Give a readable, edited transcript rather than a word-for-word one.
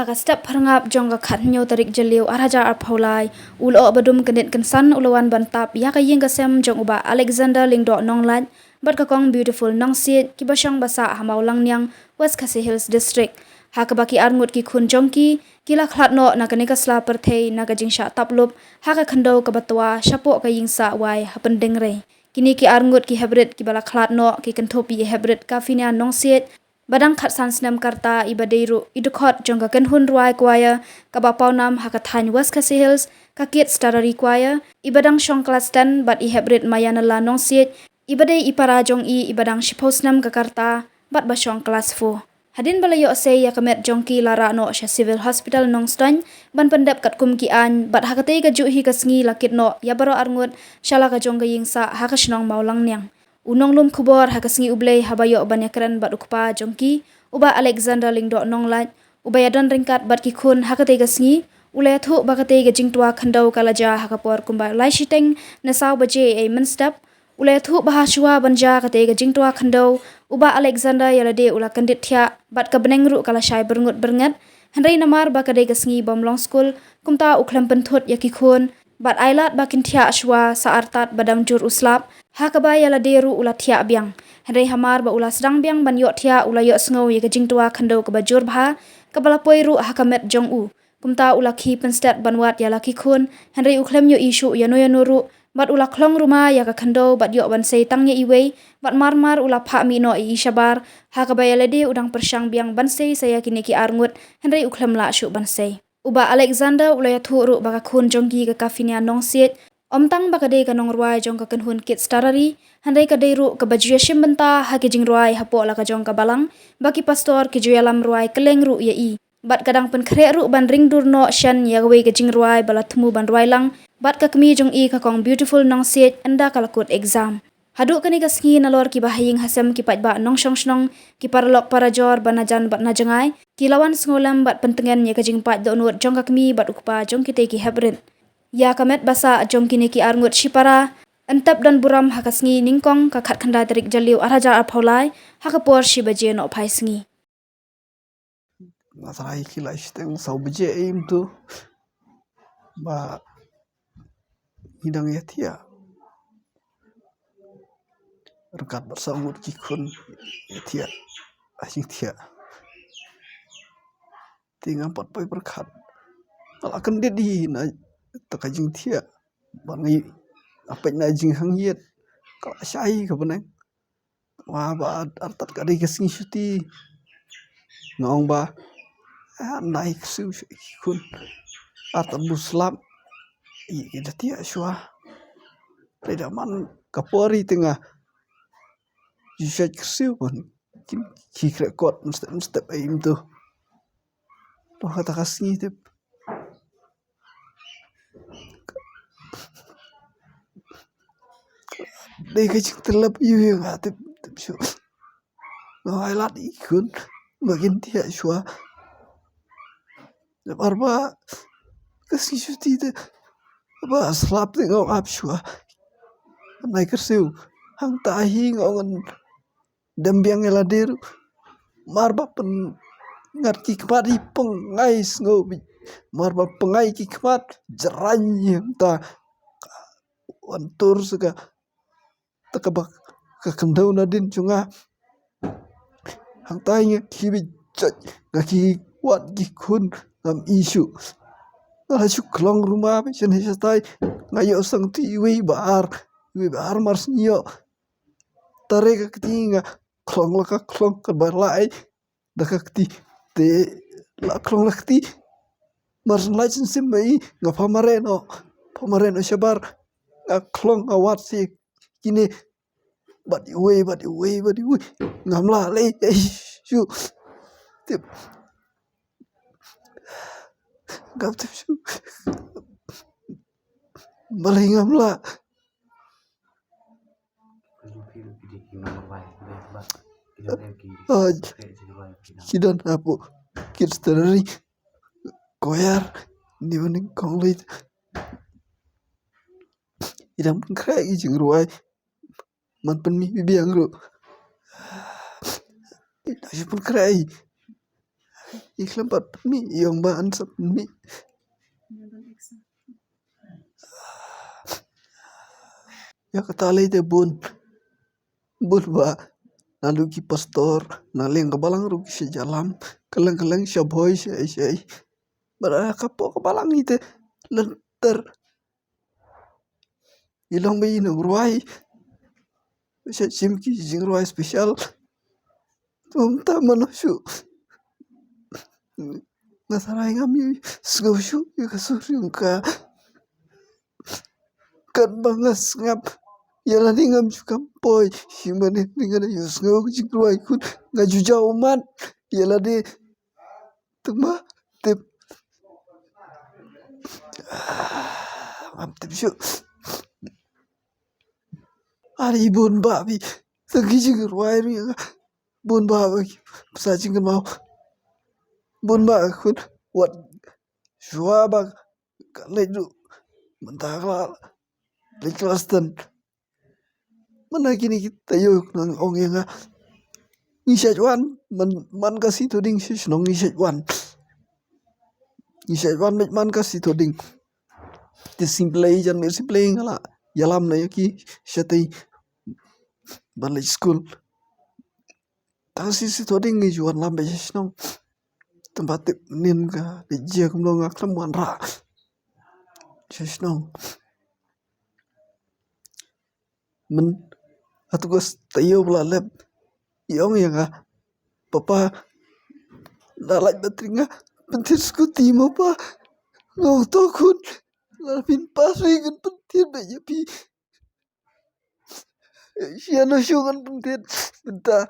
haka step harngap jong ka khat nyo tarik jeliu araja arphaulai ulo badum kanit kansan ulawan bantap ya ka ying ka sem jong uba Alexander Lingdo nonglat bat ka kong beautiful nong sit ki basang basa hamau langnyang West Khasi Hills district haka baki arngut ki khun jongki kila khlat no na kanika sla perthei na ka jingsha taplup haka khando ka batwa shapo ka yingsa wai hapen dengre kini ki arngut ki hebrit ki bala khlat no ki kantopi hebrit ka finia nong sit badang khat san snam karta ibadeiru idukot jongga kenhun ruai kwaya kabapau nam hakathan West Khasi Hills kakit starari kwaya ibadang shong class 10 bat I hybrid mayana la nongsit ibadei ipara jong I ibadang shiposnam kakarta bat basong class 4 hadin balayo se yakamet jongki lara no sha civil hospital nongstan ban pendap kat kum ki an bat hakate ka juhi kasngi lakit no yabaro arngut shala ka jongga yingsa hakashnong maulang nyang unong lum khubor hakasngi ublei habayo banyakran bat ukpa jongki uba Alexander Lingdo nonglat uba yadan ringkat bat ki khun hakate gasngi ulai thu bakate ga jingtwa khandau kalaja hakapor kumba lai shiteng nasaw baje a menstap ulai thu bahashwa banja kate ga jingtwa khandau uba Alexander yalade ula kandit thya bat ka benengru kala shai berngut berngat handai namar bakade gasngi bomlong school kumta ukhlam penthut yaki khun bat ailat bakin thya ashwa saartat badam jur uslap hakaba yala deru ula thya biang handai hamar ba ula sedang biang ban yo thya ula yo sngo ye ka jingtwa khando ka bajur bha kabala poiru hakamet jong u kumta ula khi penstat banwat yala ki khun handai ukhlem yo isu yano yanuru bat ula khlong ruma ya ka khando bat yo ban sei tangye iwei bat marmar ula pha mi no I shabar hakaba yala de udang persang biang ban sei saya kini ki arngut handai ukhlem la shu ban sei uba Alexander ulaya thuru baka khun jongki ka kafinia nongsit omtang baka de ka nongruai jong ka kanhun kit starari handai ka deiru ka bajia shimbenta haki jingruai hapo la ka jong ka balang baki pastor ki juyalam ruai kelengru ya I bat kadang pen khre ru ban ring dur no shan ya we ka jingruai bala thmu ban ruai lang bat ka kmi jong I ka kong beautiful nongsit anda kalakut exam hadu kani ka sngi nalor ki bahing hasem ki patba nong shong shnong ki parlok parajor banajan bat najangai ki lawan sngolam bat pentengen ye ka jingpat donut jong ka kmi bat ukpa jong ki te ki hebrin ya kamet basa jong kini ki arngut shipara antap dan buram hakasngi ningkong ka khat khanda tarik jaliu araja arphaulai hakapor shibaje no phai sngi Masarai kila isteng sau beje aim tu ba hidang ya tia rekat bersambut kikun ya tia asing tia tinggal pot poi berkat akan dia di na takajing tia bangai apa na jing hang yet kalau syai ke benang wah ba artat kadai kesngi syuti ngong ba naik su kun artat muslam ida tia syua tidak man kapori tengah jisai kersiu pun kikre kot mesti aim tu toh kata kasngi tu dei kecik terlep yu ngatip syua ngailat ikun bagian tia syua arba kasih syuti tu apa slap tengok ap syua naik kersiu hang tahi ngongan dembiang eladir marba pen ngarti kemari pengais ngobi marba pengai ki kemat jeranya ta antur sega takabak ka kendau nadin cunga hang tanya kibi ngaki wat gikun ngam isu Asyuk kelong rumah macam ni setai ngayo sang ti iwi bar mars nyo tare ka tinga klong la klong ka barlai da ka ti te la klong la ti mars lai sin sim mai nga pamareno shabar klong awat si kini bat iwi ngamla le shu tip gap tip shu balai ngamla kidan apo kirsterari koyar ni maning konglit idam kra ijing ruai man pen mi biang ru idam pun krai Iklan pat mi yang ban sap mi. Ya katale te bun ba nalu ki pastor naleng kabalang ru ki sejalam kaleng syaboy syai bara kapo kabalang ite lenter ilong be ino ruai simki jing ruai spesial tum ta manasyu nasarai ngami sgosyu ikasuri ka kan bangas ngap yala ni ngam juga boy himane ninga yus ngau jing ruai kun ngaju jauman yala de tuma te ngam te syu ari bun ba bi sagi jing ruai ri bun ba sa jing mau bun ba kun wat shua ba leju mentakla le klastan mana kini kita yuk nang ong yang ni syajuan man kasih tu ding sis nong ni syajuan man kasih tu ding ti simple jan me simple ngala yalam na yaki syatei balik school kasih si tu ding ni juan lambe sis nong tempat nin ka di jia kum nong akram wan ra sis nong men atugas tayo bla lab yong yang papa nalai batringa pentir skuti mo pa ngau to kun lapin pasri kan pentir be yapi siano syungan pentir benta